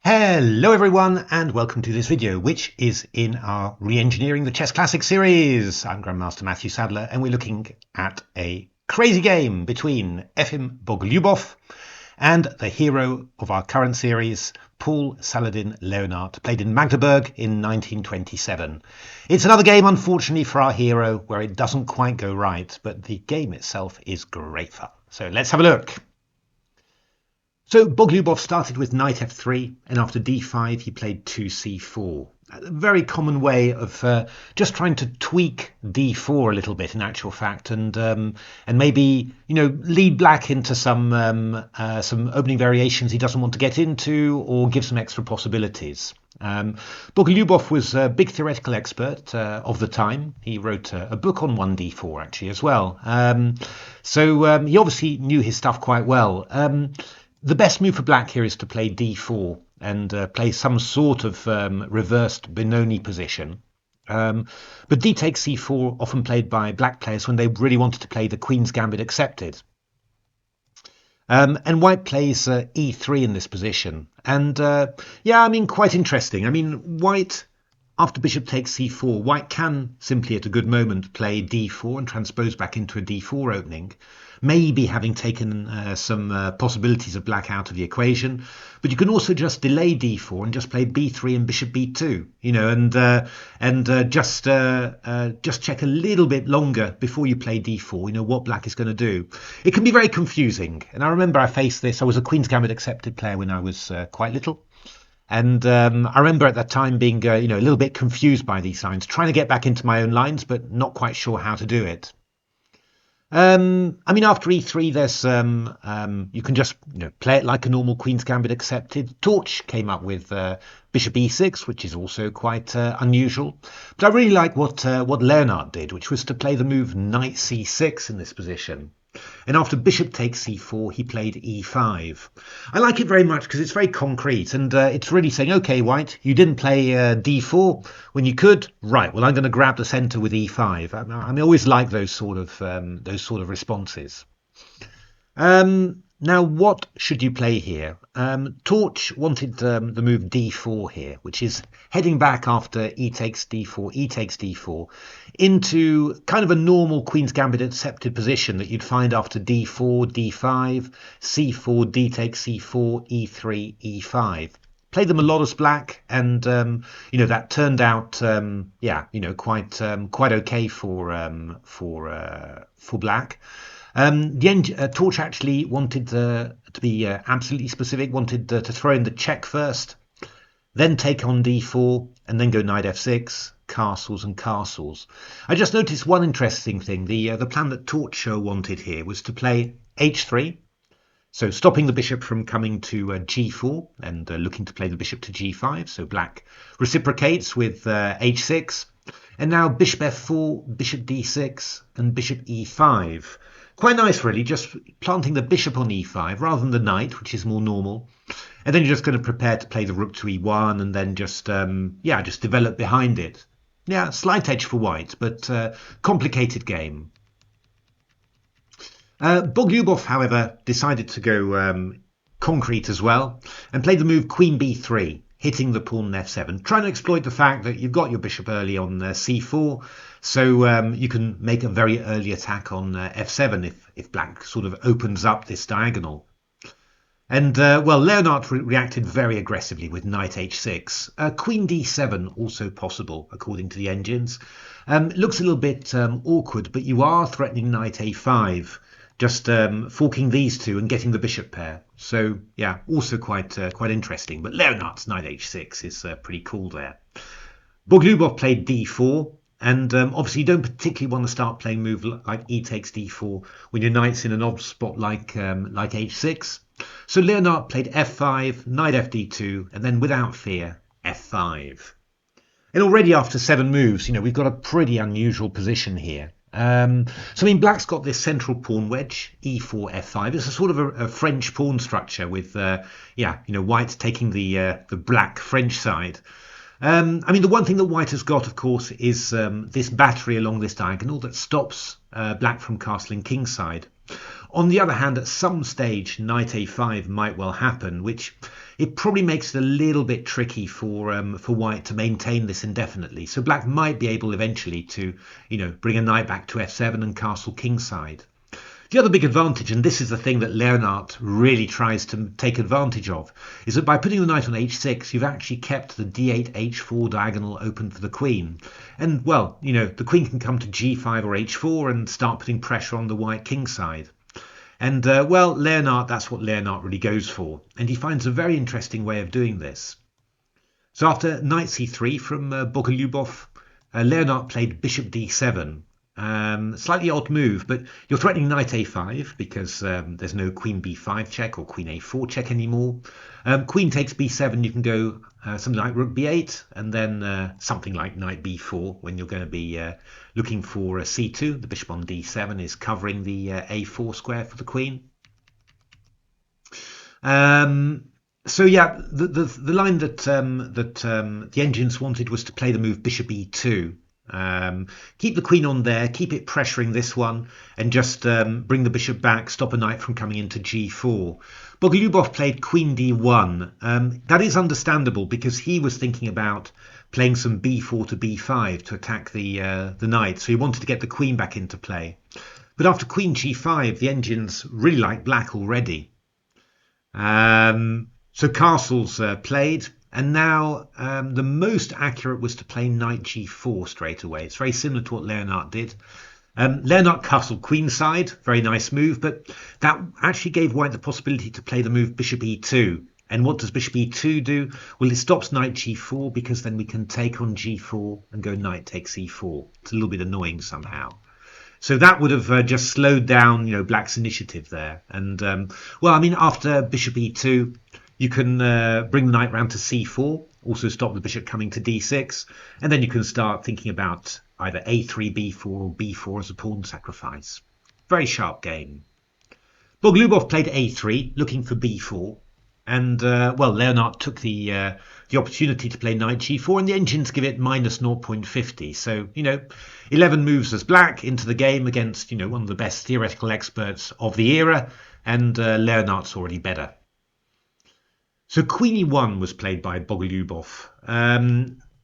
Hello everyone and welcome to this video, which is in our Reengineering the Chess Classic series. I'm Grandmaster Matthew Sadler and we're looking at a crazy game between Efim Bogolyubow and the hero of our current series, Paul Saladin-Leonhardt, played in Magdeburg in 1927. It's another game, unfortunately, for our hero where it doesn't quite go right, but the game itself is great fun. So let's have a look. So Bogolyubow started with knight f3, and after d5 he played 2c4. A very common way of just trying to tweak d4 a little bit, in actual fact, and maybe lead black into some opening variations he doesn't want to get into, or give some extra possibilities. Bogolyubow was a big theoretical expert of the time. He wrote a book on 1d4 actually as well. So he obviously knew his stuff quite well. The best move for black here is to play d4 and play some sort of reversed Benoni position. But d takes c4 often played by black players when they really wanted to play the Queen's Gambit accepted. And white plays e3 in this position. And quite interesting. White, after bishop takes c4, white can simply at a good moment play d4 and transpose back into a d4 opening. Maybe having taken some possibilities of black out of the equation, but you can also just delay d4 and just play b3 and bishop b2, and just check a little bit longer before you play d4. What black is going to do. It can be very confusing, and I remember I faced this. I was a Queen's Gambit accepted player when I was quite little, and I remember at that time being a little bit confused by these lines, trying to get back into my own lines, but not quite sure how to do it. After e3, there's you can just play it like a normal Queen's Gambit accepted. Torch came up with bishop e6, which is also quite unusual. But I really like what Leonhardt did, which was to play the move knight c6 in this position. And after bishop takes c4, he played e5. I like it very much because it's very concrete, and it's really saying, okay, white, you didn't play d4 when you could. Right, well, I'm going to grab the center with e5. I always like those sort of responses. Now, what should you play here? Torch wanted the move d4 here, which is heading back after e takes d4, into kind of a normal Queen's Gambit accepted position that you'd find after d4, d5, c4, d takes c4, e3, e5. Played them a lot as black, and that turned out quite okay for black. Torch actually wanted to be absolutely specific, wanted to throw in the check first, then take on d4, and then go knight f6, castles and castles. I just noticed one interesting thing. The plan that Torch wanted here was to play h3, so stopping the bishop from coming to g4 and looking to play the bishop to g5. So black reciprocates with h6, and now bishop f4, bishop d6, and bishop e5. Quite nice, really, just planting the bishop on e5 rather than the knight, which is more normal. And then you're just going to prepare to play the rook to e1 and then just develop behind it. Yeah, slight edge for white, but complicated game. Bogolyubow, however, decided to go concrete as well and played the move queen b3, hitting the pawn on f7, trying to exploit the fact that you've got your bishop early on c4, so you can make a very early attack on f7 if black sort of opens up this diagonal. And Leonhardt reacted very aggressively with knight h6. Queen d7 also possible according to the engines. Looks a little bit awkward, but you are threatening knight a5, just forking these two and getting the bishop pair. So yeah, also quite interesting. But Leonhardt's knight h6 is pretty cool there. Bogolyubow played d4, and obviously you don't particularly want to start playing move like e takes d4 when your knight's in an odd spot like h6. So Leonhardt played f5, knight fd2, and then without fear f5. And already after 7 moves, we've got a pretty unusual position here. Black's got this central pawn wedge, e4, f5. It's a sort of a French pawn structure with, white taking the black French side. The one thing that white has got, of course, is this battery along this diagonal that stops black from castling kingside. On the other hand, at some stage, knight a5 might well happen, which it probably makes it a little bit tricky for white to maintain this indefinitely. So black might be able eventually to, bring a knight back to f7 and castle kingside. The other big advantage, and this is the thing that Leonhardt really tries to take advantage of, is that by putting the knight on h6, you've actually kept the d8, h4 diagonal open for the queen. And, well, the queen can come to g5 or h4 and start putting pressure on the white kingside. And, well, Leonhardt, that's what Leonhardt really goes for. And he finds a very interesting way of doing this. So after knight c3 from Bogolyubow, Leonhardt played bishop d7. Slightly odd move, but you're threatening knight a5 because there's no queen b5 check or queen a4 check anymore. Queen takes b7, you can go something like rook b8, and then something like knight b4 when you're going to be looking for c2. The bishop on d7 is covering the a4 square for the queen. So yeah, the line that the engines wanted was to play the move bishop e2. Keep the queen on there, keep it pressuring this one, and just bring the bishop back, stop a knight from coming into g4. Bogolyubow played queen d1. That is understandable because he was thinking about playing some b4 to b5 to attack the knight, so he wanted to get the queen back into play. But after queen g5, the engines really like black already. So castles played. And now the most accurate was to play knight g4 straight away. It's very similar to what Leonhardt did. Leonhardt castled queenside, very nice move, but that actually gave white the possibility to play the move bishop e2. And what does bishop e2 do? Well, it stops knight g4 because then we can take on g4 and go knight takes e4. It's a little bit annoying somehow. So that would have just slowed down, black's initiative there. And well, I mean, after bishop e2, you can bring the knight round to c4, also stop the bishop coming to d6, and then you can start thinking about either a3, b4, or b4 as a pawn sacrifice. Very sharp game. Bogolyubow played a3, looking for b4, and well, Leonhardt took the opportunity to play knight g4, and the engines give it minus 0.50. So 11 moves as black into the game against one of the best theoretical experts of the era, and Leonhardt's already better. So queen e1 was played by Bogolyubow.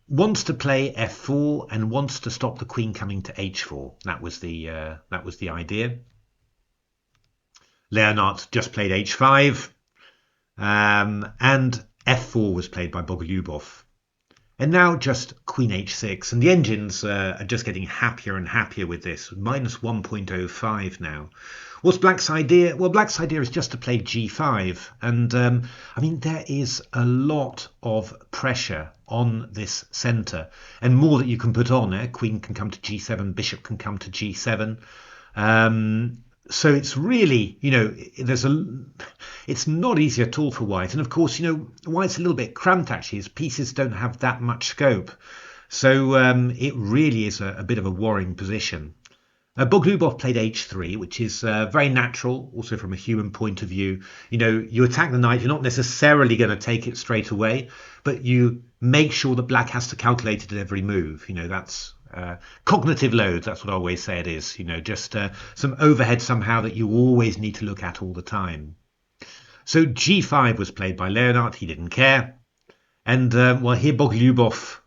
Wants to play f4 and wants to stop the queen coming to h4. That was the idea. Leonhardt just played h5, and f4 was played by Bogolyubow. And now just queen h6, and the engines are just getting happier and happier with this. Minus 1.05 now. What's black's idea? Well, black's idea is just to play g5. And I mean, there is a lot of pressure on this center and more that you can put on. Queen can come to g7, bishop can come to g7. So it's really, it's not easy at all for white. And of course, white's a little bit cramped actually. His pieces don't have that much scope. So it really is a bit of a worrying position. Bogolyubow played h3, which is very natural, also from a human point of view. You attack the knight, you're not necessarily going to take it straight away, but you make sure that black has to calculate it at every move. That's cognitive loads, that's what I always say it is. Just some overhead somehow that you always need to look at all the time. So g5 was played by Leonhardt, he didn't care. And well, here Bogolyubow,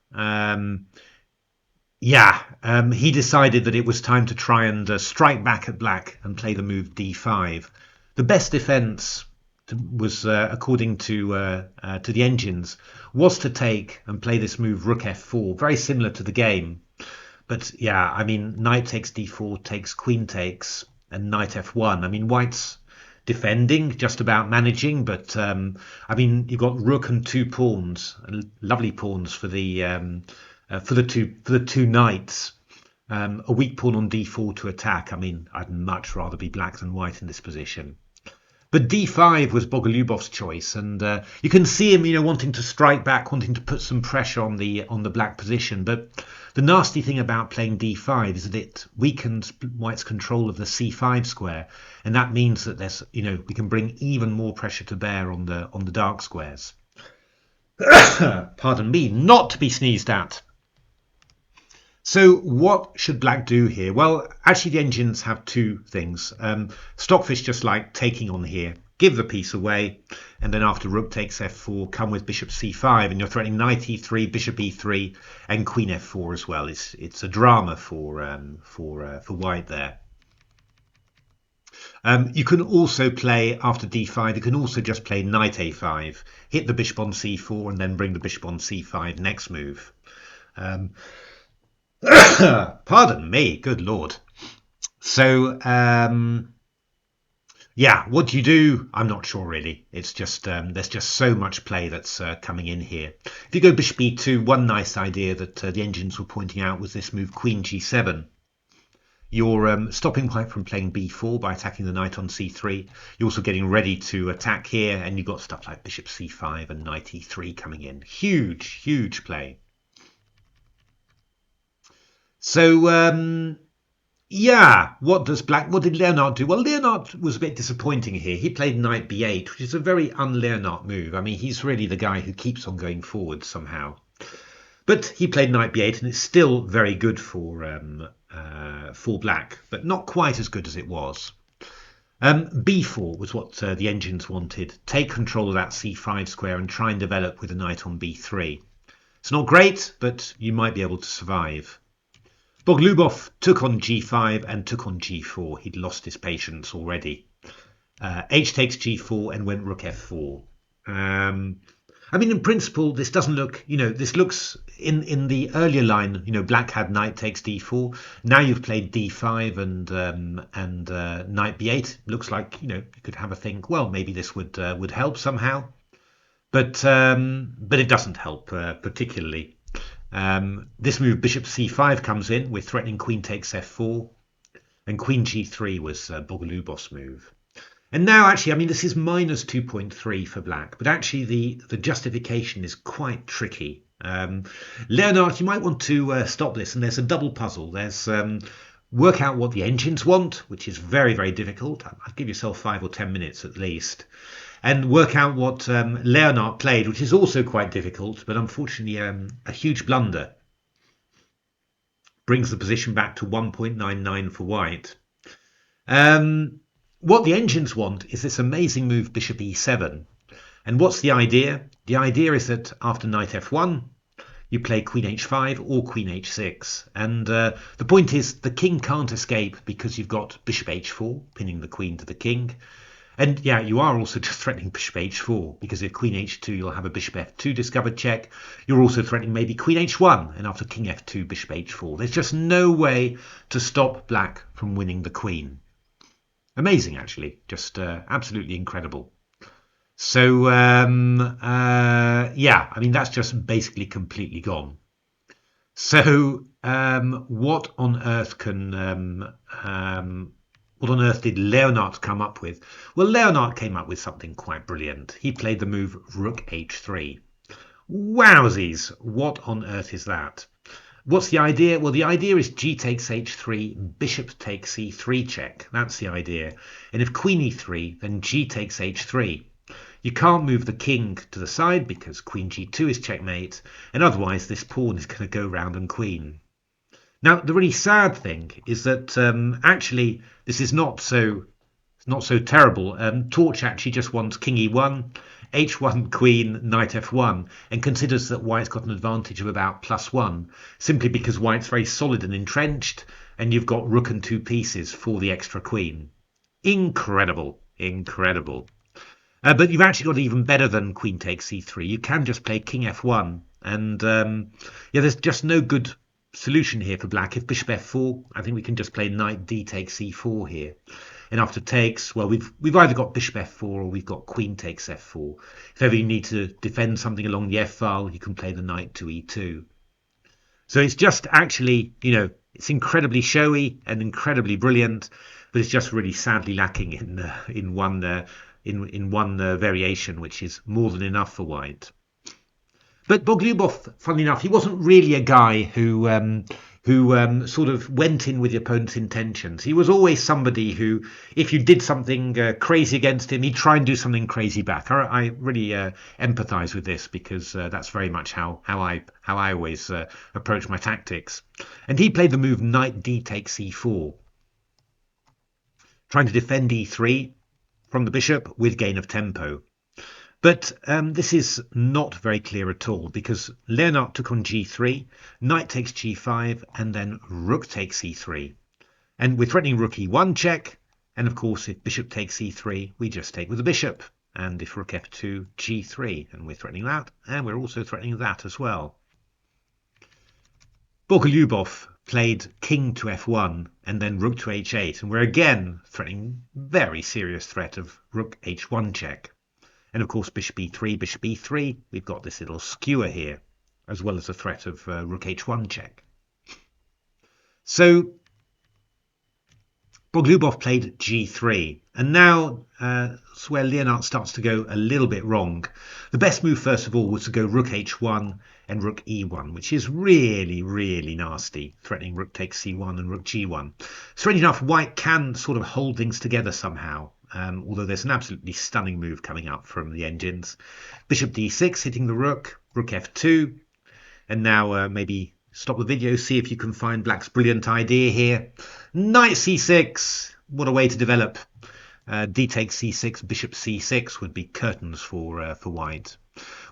he decided that it was time to try and strike back at black and play the move d5. The best defense was, according to the engines, was to take and play this move rook f4, very similar to the game. But yeah, I mean, knight takes d4, takes queen takes, and knight f1. I mean, white's defending, just about managing, but I mean, you've got rook and two pawns, lovely pawns for the two knights. A weak pawn on d4 to attack. I mean, I'd much rather be black than white in this position. But d5 was Bogolyubow's choice, and you can see him, wanting to strike back, wanting to put some pressure on the black position. But the nasty thing about playing d5 is that it weakens white's control of the c5 square, and that means that there's, we can bring even more pressure to bear on the dark squares. Pardon me, not to be sneezed at. So what should black do here? Well, actually the engines have two things. Stockfish just like taking on here, give the piece away, and then after rook takes f4, come with bishop c5, and you're threatening knight e3, bishop e3, and queen f4 as well. It's a drama for white there. You can also play after d5. You can also just play knight a5, hit the bishop on c4, and then bring the bishop on c5 next move. Pardon me, good lord. So yeah, what do you do? I'm not sure really. It's just there's just so much play that's coming in here. If you go bishop e2, one nice idea that the engines were pointing out was this move queen g7. You're stopping white from playing b4 by attacking the knight on c3. You're also getting ready to attack here, and you've got stuff like bishop c5 and knight e3 coming in. Huge, huge play. So yeah, what did Leonhardt do? Well, Leonhardt was a bit disappointing here. He played knight b8, which is a very un-Leonhardt move. I mean, he's really the guy who keeps on going forward somehow. But he played knight b8, and it's still very good for black, but not quite as good as it was. b4 was what the engines wanted. Take control of that c5 square and try and develop with a knight on b3. It's not great, but you might be able to survive. Bogolyubow took on g5 and took on g4. He'd lost his patience already. H takes g4 and went rook f4. I mean, in principle, this doesn't look, this looks in the earlier line, black had knight takes d4. Now you've played d5 and knight b8. Looks like, you could have a think, well, maybe this would help somehow. But it doesn't help particularly. This move bishop c5 comes in. We're threatening queen takes f4, and queen g3 was Bogolyubow's move. And now actually, I mean, this is minus 2.3 for black, but actually the justification is quite tricky. Leonhardt, you might want to stop this, and there's a double puzzle. There's work out what the engines want, which is very, very difficult. I'll give yourself 5 or 10 minutes at least. And work out what Leonhardt played, which is also quite difficult, but unfortunately a huge blunder. Brings the position back to 1.99 for white. What the engines want is this amazing move bishop e7. And what's the idea? The idea is that after knight f1, you play queen h5 or queen h6. And the point is the king can't escape because you've got bishop h4, pinning the queen to the king. And yeah, you are also just threatening bishop h4, because if queen h2, you'll have a bishop f2 discovered check. You're also threatening maybe queen h1, and after king f2, bishop h4. There's just no way to stop black from winning the queen. Amazing, actually. Just absolutely incredible. So, yeah, I mean, that's just basically completely gone. So, what on earth did Leonhardt come up with? Well, Leonhardt came up with something quite brilliant. He played the move rook h3. Wowsies, what on earth is that? What's the idea? Well, the idea is g takes h3, bishop takes e3 check. That's the idea. And if queen e3, then g takes h3. You can't move the king to the side because queen g2 is checkmate, and otherwise this pawn is going to go round and queen. Now, the really sad thing is that actually this is not so terrible. Torch actually just wants king e1, h1 queen, knight f1, and considers that white's got an advantage of about +1, simply because white's very solid and entrenched, and you've got rook and 2 pieces for the extra queen. Incredible, incredible. But you've actually got even better than queen takes c3. You can just play king f1, and yeah, there's just no good solution here for black. If bishop f4, I think we can just play knight d takes c4 here. And after takes, well, we've either got bishop f4 or we've got queen takes f4. If ever you need to defend something along the f file, you can play the knight to e2. So it's just actually, it's incredibly showy and incredibly brilliant, but it's just really sadly lacking in one variation, which is more than enough for white. But Bogolyubow, funnily enough, he wasn't really a guy who sort of went in with the opponent's intentions. He was always somebody who, if you did something crazy against him, he'd try and do something crazy back. I really empathise with this because that's very much how I always approach my tactics. And he played the move knight d takes e4, trying to defend e3 from the bishop with gain of tempo. But this is not very clear at all, because Leonhardt took on g3, knight takes g5, and then rook takes e3. And we're threatening rook e1 check, and of course if bishop takes e3, we just take with the bishop. And if rook f2, g3, and we're threatening that, and we're also threatening that as well. Bogolyubow played king to f1, and then rook to h8, and we're again threatening very serious threat of rook h1 check. And of course, bishop e3, we've got this little skewer here, as well as the threat of rook h1 check. So Bogolyubow played g3, and now it's where Leonhardt starts to go a little bit wrong. The best move, first of all, was to go rook h1 and rook e1, which is really, really nasty, threatening rook takes c1 and rook g1. Strange enough, white can sort of hold things together somehow. Although there's an absolutely stunning move coming up from the engines. Bishop d6 hitting the rook, rook f2, and now maybe stop the video, see if you can find black's brilliant idea here. Knight c6, what a way to develop. D takes c6, bishop c6 would be curtains for white.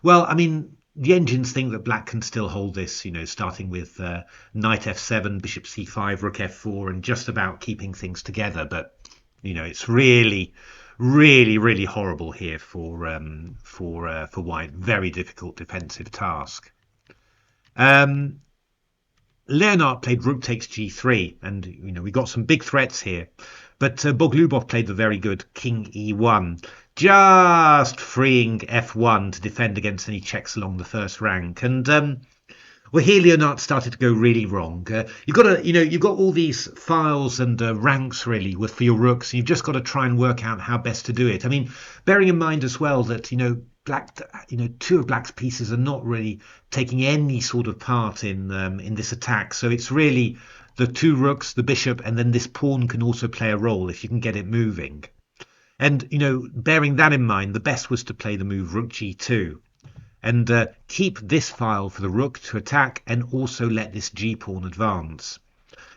Well, I mean, the engines think that black can still hold this, starting with knight f7, bishop c5, rook f4, and just about keeping things together, but it's really, really, really horrible here for white. Very difficult defensive task. Leonhardt played rook takes g3, and we got some big threats here. But Bogolyubow played the very good king e1, just freeing f1 to defend against any checks along the first rank. And well, here Leonhardt started to go really wrong. You've got all these files and ranks really for your rooks. And you've just got to try and work out how best to do it. I mean, bearing in mind as well that black, two of black's pieces are not really taking any sort of part in this attack. So it's really the two rooks, the bishop, and then this pawn can also play a role if you can get it moving. And bearing that in mind, the best was to play the move rook g2. And keep this file for the rook to attack and also let this g-pawn advance.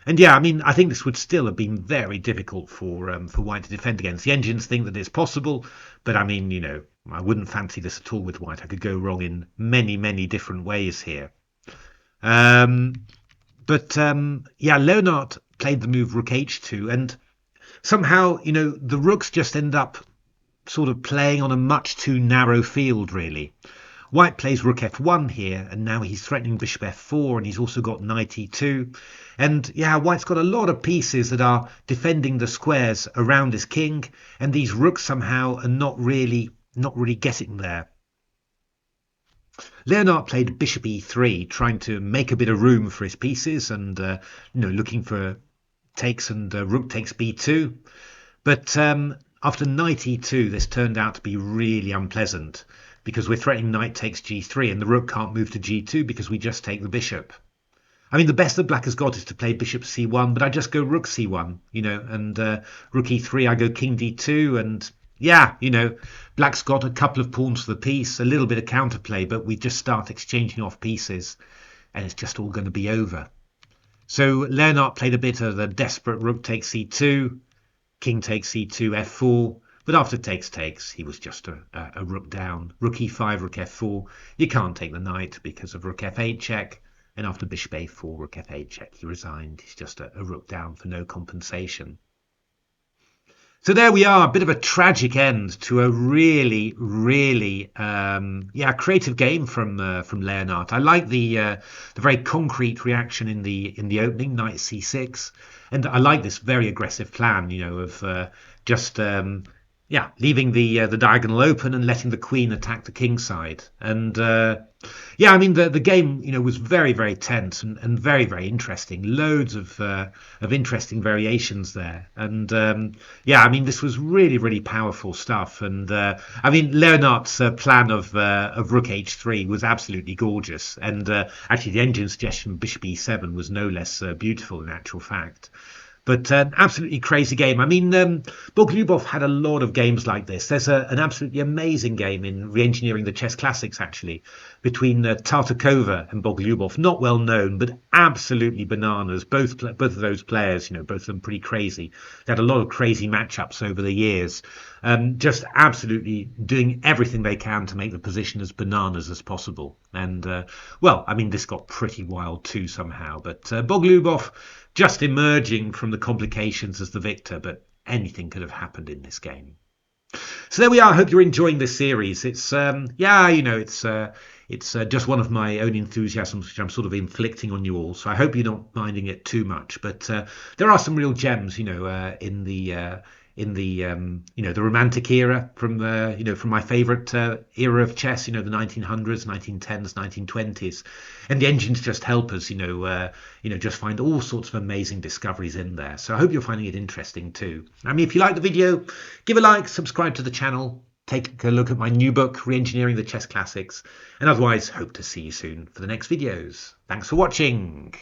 And yeah, I mean, I think this would still have been very difficult for white to defend against. The engines think that it's possible, but I mean, I wouldn't fancy this at all with white. I could go wrong in many, many different ways here. Yeah, Leonhardt played the move rook h2, and somehow, the rooks just end up sort of playing on a much too narrow field, really. White plays rook f1 here, and now he's threatening bishop f4, and he's also got knight e2. And yeah, white's got a lot of pieces that are defending the squares around his king, and these rooks somehow are not really getting there. Leonhardt played bishop e3, trying to make a bit of room for his pieces, and looking for takes and rook takes b2. But after knight e2, this turned out to be really unpleasant, because we're threatening knight takes g3, and the rook can't move to g2 because we just take the bishop. I mean, the best that black has got is to play bishop c1, but I just go rook c1, and rook e3, I go king d2, and yeah, black's got a couple of pawns for the piece, a little bit of counterplay, but we just start exchanging off pieces, and it's just all going to be over. So Leonhardt played a bit of the desperate rook takes c2, king takes c2, f4, but after takes, he was just a rook down. Rook e5, rook f4. You can't take the knight because of rook f8 check. And after bishop a4, rook f8 check, he resigned. He's just a rook down for no compensation. So there we are, a bit of a tragic end to a really, really, creative game from Leonhardt. I like the very concrete reaction in the opening, knight c6, and I like this very aggressive plan, of just yeah, leaving the diagonal open and letting the queen attack the king side. And yeah, I mean the game, was very very tense and very very interesting. Loads of interesting variations there. And yeah, I mean this was really really powerful stuff. And I mean Leonhardt's plan of rook h3 was absolutely gorgeous. And actually the engine suggestion bishop e7 was no less beautiful in actual fact. But an absolutely crazy game. I mean, Bogolyubow had a lot of games like this. There's an absolutely amazing game in Reengineering the Chess Classics, actually, between Tartakova and Bogolyubow. Not well known, but absolutely bananas. Both of those players, both of them pretty crazy. They had a lot of crazy matchups over the years. Just absolutely doing everything they can to make the position as bananas as possible. And, well, I mean, this got pretty wild too somehow. But Bogolyubow just emerging from the complications as the victor, but anything could have happened in this game. So there we are. I hope you're enjoying this series. It's yeah, it's just one of my own enthusiasms which I'm sort of inflicting on you all. So I hope you're not minding it too much. But there are some real gems, in the the Romantic era from from my favourite era of chess, the 1900s, 1910s, 1920s, and the engines just help us, just find all sorts of amazing discoveries in there. So I hope you're finding it interesting too. I mean, if you like the video, give a like, subscribe to the channel, take a look at my new book, Reengineering the Chess Classics, and otherwise hope to see you soon for the next videos. Thanks for watching.